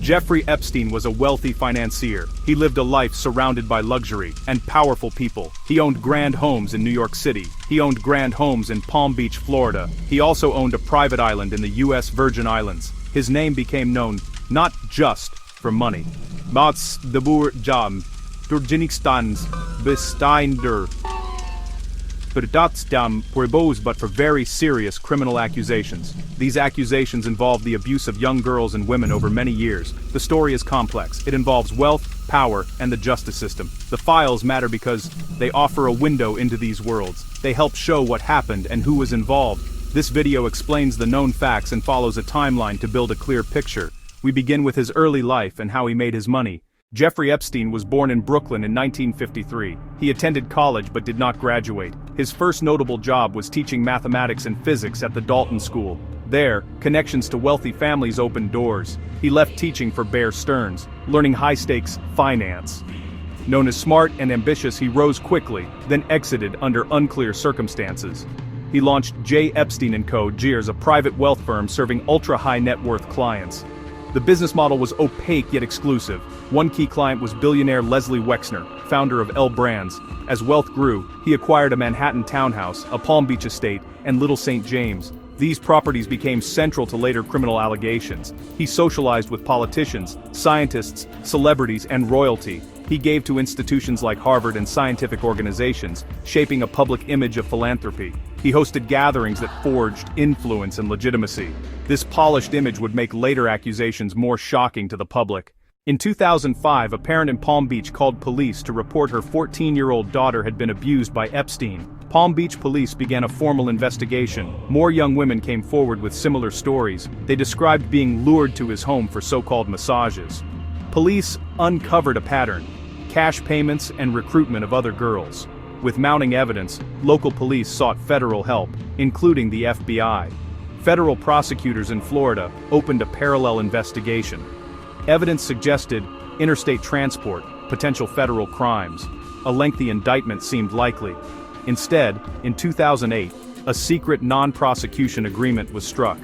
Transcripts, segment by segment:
Jeffrey Epstein was a wealthy financier. He lived a life surrounded by luxury and powerful people. He owned grand homes in New York City. He owned grand homes in Palm Beach, Florida. He also owned a private island in the U.S. Virgin Islands. His name became known not just for money. Mats de boer jam, Durgenigstans, Bestinder, but for very serious criminal accusations. These accusations involve the abuse of young girls and women over many years. The story is complex. It involves wealth, power, and the justice system. The files matter because they offer a window into these worlds. They help show what happened and who was involved. This video explains the known facts and follows a timeline to build a clear picture. We begin with his early life and how he made his money. Jeffrey Epstein was born in Brooklyn in 1953. He attended college but did not graduate. His first notable job was teaching mathematics and physics at the Dalton School. There, connections to wealthy families opened doors. He left teaching for Bear Stearns, learning high-stakes finance. Known as smart and ambitious, he rose quickly, then exited under unclear circumstances. He launched J. Epstein & Co. Gears, a private wealth firm serving ultra-high net worth clients. The business model was opaque yet exclusive. One key client was billionaire Leslie Wexner, founder of L Brands. As wealth grew, he acquired a Manhattan townhouse, a Palm Beach estate, and Little St. James. These properties became central to later criminal allegations. He socialized with politicians, scientists, celebrities, and royalty. He gave to institutions like Harvard and scientific organizations, shaping a public image of philanthropy. He hosted gatherings that forged influence and legitimacy. This polished image would make later accusations more shocking to the public. In 2005, a parent in Palm Beach called police to report her 14-year-old daughter had been abused by Epstein. Palm Beach police began a formal investigation. More young women came forward with similar stories. They described being lured to his home for so-called massages. Police uncovered a pattern: cash payments and recruitment of other girls. With mounting evidence, local police sought federal help, including the FBI. Federal prosecutors in Florida opened a parallel investigation. Evidence suggested interstate transport, potential federal crimes. A lengthy indictment seemed likely. Instead, in 2008, a secret non-prosecution agreement was struck.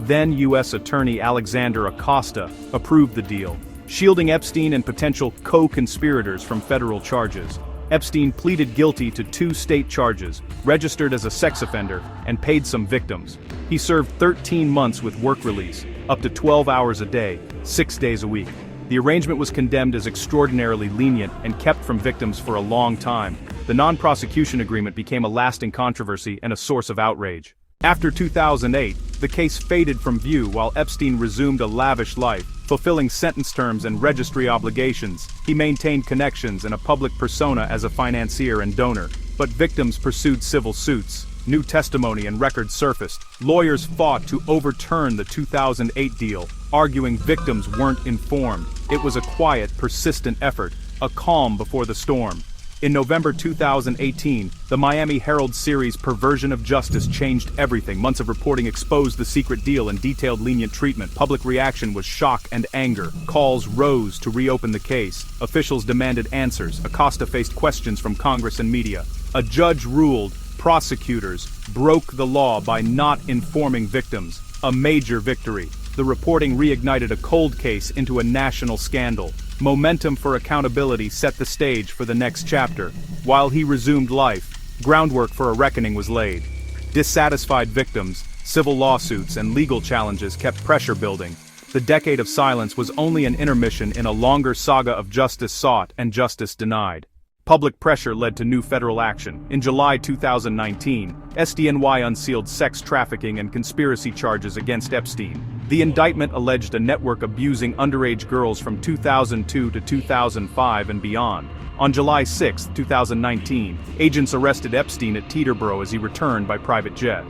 Then U.S. Attorney Alexander Acosta approved the deal, shielding Epstein and potential co-conspirators from federal charges. Epstein pleaded guilty to 2 state charges, registered as a sex offender, and paid some victims. He served 13 months with work release, up to 12 hours a day, 6 days a week. The arrangement was condemned as extraordinarily lenient and kept from victims for a long time. The non-prosecution agreement became a lasting controversy and a source of outrage. After 2008, the case faded from view while Epstein resumed a lavish life, fulfilling sentence terms and registry obligations. He maintained connections and a public persona as a financier and donor, but victims pursued civil suits. New testimony and records surfaced. Lawyers fought to overturn the 2008 deal, arguing victims weren't informed. It was a quiet, persistent effort, a calm before the storm. In November 2018, the Miami Herald series Perversion of Justice changed everything. Months of reporting exposed the secret deal and detailed lenient treatment. Public reaction was shock and anger. Calls rose to reopen the case. Officials demanded answers. Acosta faced questions from Congress and media. A judge ruled prosecutors broke the law by not informing victims. A major victory. The reporting reignited a cold case into a national scandal. Momentum for accountability set the stage for the next chapter. While he resumed life, groundwork for a reckoning was laid. Dissatisfied victims, civil lawsuits, and legal challenges kept pressure building. The decade of silence was only an intermission in a longer saga of justice sought and justice denied. Public pressure led to new federal action. In July 2019, SDNY unsealed sex trafficking and conspiracy charges against Epstein. The indictment alleged a network abusing underage girls from 2002 to 2005 and beyond. On July 6, 2019, agents arrested Epstein at Teterboro as he returned by private jet.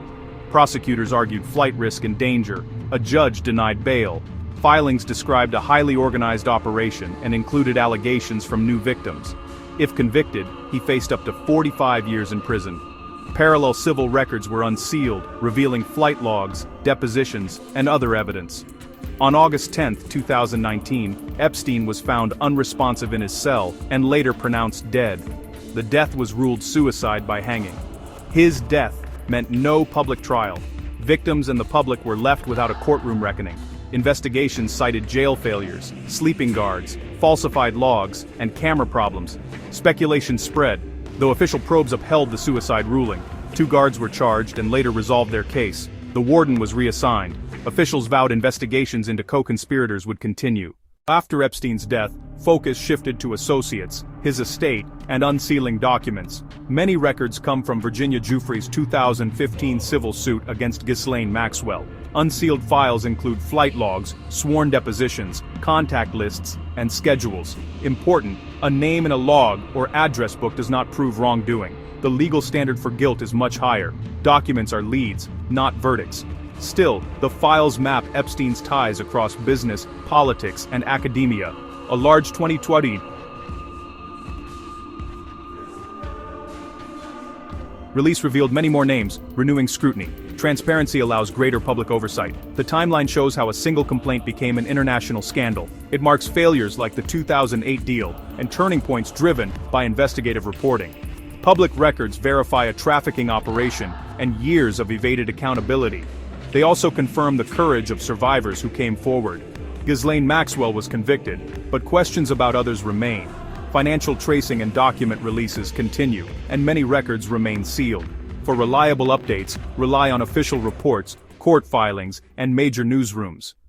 Prosecutors argued flight risk and danger. A judge denied bail. Filings described a highly organized operation and included allegations from new victims. If convicted, he faced up to 45 years in prison. Parallel civil records were unsealed, revealing flight logs, depositions, and other evidence. On August 10, 2019, Epstein was found unresponsive in his cell and later pronounced dead. The death was ruled suicide by hanging. His death meant no public trial. Victims and the public were left without a courtroom reckoning. Investigations cited jail failures, sleeping guards, falsified logs, and camera problems. Speculation spread, though official probes upheld the suicide ruling. 2 guards were charged and later resolved their case. The warden was reassigned. Officials vowed investigations into co-conspirators would continue. After Epstein's death, focus shifted to associates, his estate, and unsealing documents. Many records come from Virginia Giuffre's 2015 civil suit against Ghislaine Maxwell. Unsealed files include flight logs, sworn depositions, contact lists, and schedules. Important, a name in a log or address book does not prove wrongdoing. The legal standard for guilt is much higher. Documents are leads, not verdicts. Still, the files map Epstein's ties across business, politics, and academia. A large 2020 release revealed many more names, renewing scrutiny. Transparency allows greater public oversight. The timeline shows how a single complaint became an international scandal. It marks failures like the 2008 deal, and turning points driven by investigative reporting. Public records verify a trafficking operation and years of evaded accountability. They also confirm the courage of survivors who came forward. Ghislaine Maxwell was convicted, but questions about others remain. Financial tracing and document releases continue, and many records remain sealed. For reliable updates, rely on official reports, court filings, and major newsrooms.